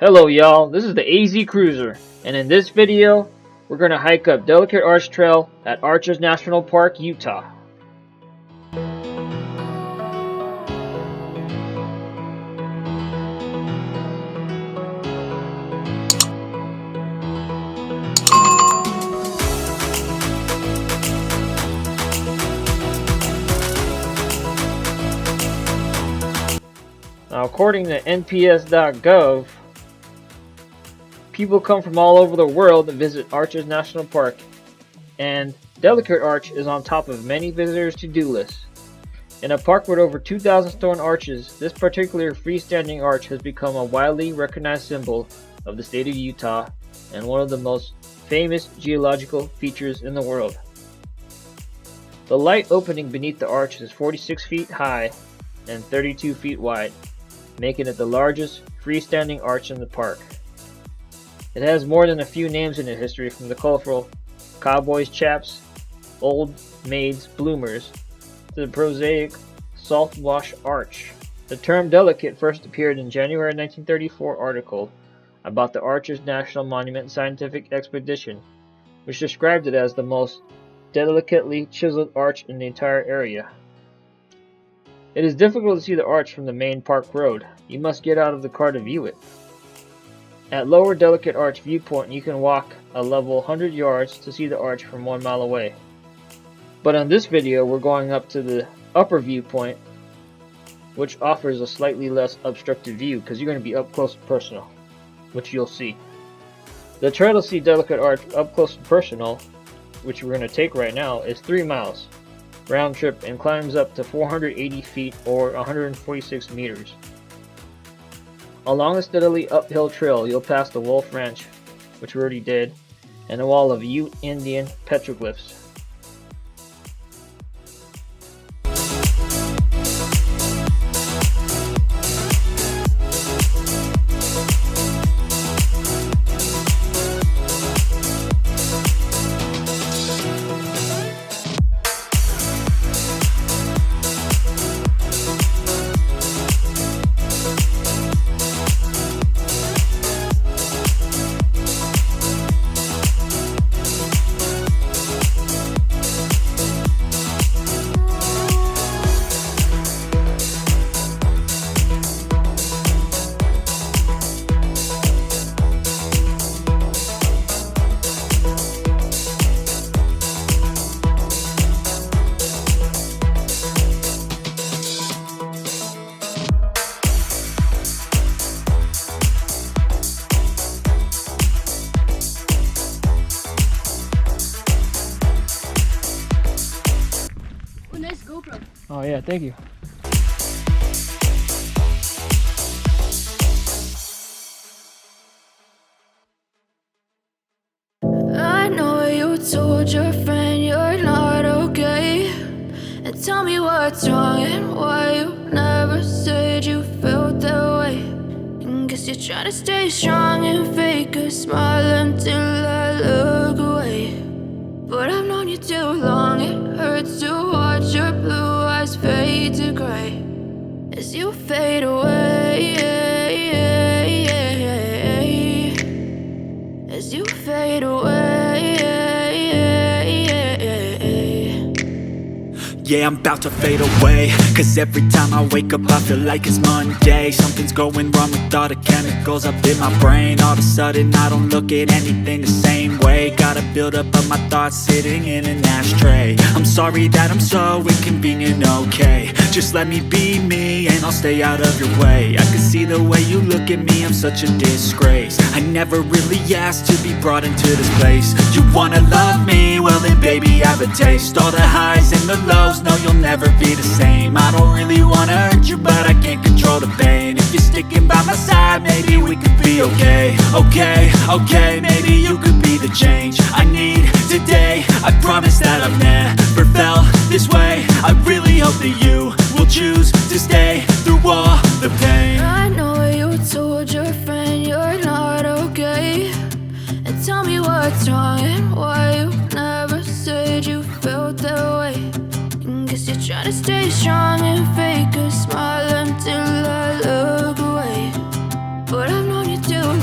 Hello y'all, this is the theAZcruiser, and in this video, we're going to hike up Delicate Arch Trail at Arches National Park, Utah. Now, according to NPS.gov, people come from all over the world to visit Arches National Park, and Delicate Arch is on top of many visitors' to-do lists. In a park with over 2,000 stone arches, this particular freestanding arch has become a widely recognized symbol of the state of Utah and one of the most famous geological features in the world. The light opening beneath the arch is 46 feet high and 32 feet wide, making it the largest freestanding arch in the park. It has more than a few names in its history, from the colorful Cowboys Chaps, Old Maids Bloomers, to the prosaic Salt Wash Arch. The term delicate first appeared in January 1934 article about the Arches National Monument Scientific Expedition, which described it as the most delicately chiseled arch in the entire area. It is difficult to see the arch from the main park road. You must get out of the car to view it. At lower Delicate Arch Viewpoint, you can walk a level 100 yards to see the arch from 1 mile away. But on this video, we're going up to the upper viewpoint, which offers a slightly less obstructed view because you're going to be up close and personal, which you'll see. The trail to see Delicate Arch up close and personal, which we're going to take right now, is 3 miles round trip and climbs up to 480 feet or 146 meters. Along a steadily uphill trail, you'll pass the Wolf Ranch, which we already did, and a wall of Ute Indian petroglyphs. Oh yeah, thank you. I know you told your friend you're not okay, and tell me what's wrong and why you never said you felt that way. And guess you're trying to stay strong and fake a smile until I look away. But I've known you too long, it hurts to watch your blue eyes fade to gray as you fade away, as you fade away. Yeah, I'm about to fade away, cause every time I wake up I feel like it's Monday. Something's going wrong with all the chemicals up in my brain. All of a sudden I don't look at anything the same way. Gotta build up of my thoughts sitting in an ashtray. I'm sorry that I'm so inconvenient, okay. Just let me be me and I'll stay out of your way. I can see the way you look at me, I'm such a disgrace. I never really asked to be brought into this place. You wanna love me? Well then baby I have a taste. All the highs and the lows, no you'll never be the same. I don't really wanna hurt you, but I can't control the pain. If you're sticking by my side, maybe we could be okay. Okay, maybe you could be the change I need today. I promise that I've never felt this way. I really hope that you will choose to stay through all the pain. I know you told your friend you're not okay, and tell me what's wrong and why you never said you felt that way. And guess you're trying to stay strong and fake a smile until I look away. But I've known you too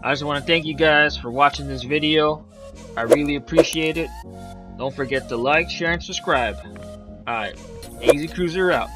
I just want to thank you guys for watching this video. I really appreciate it. Don't forget to like, share, and subscribe. Alright, AZcruiser out.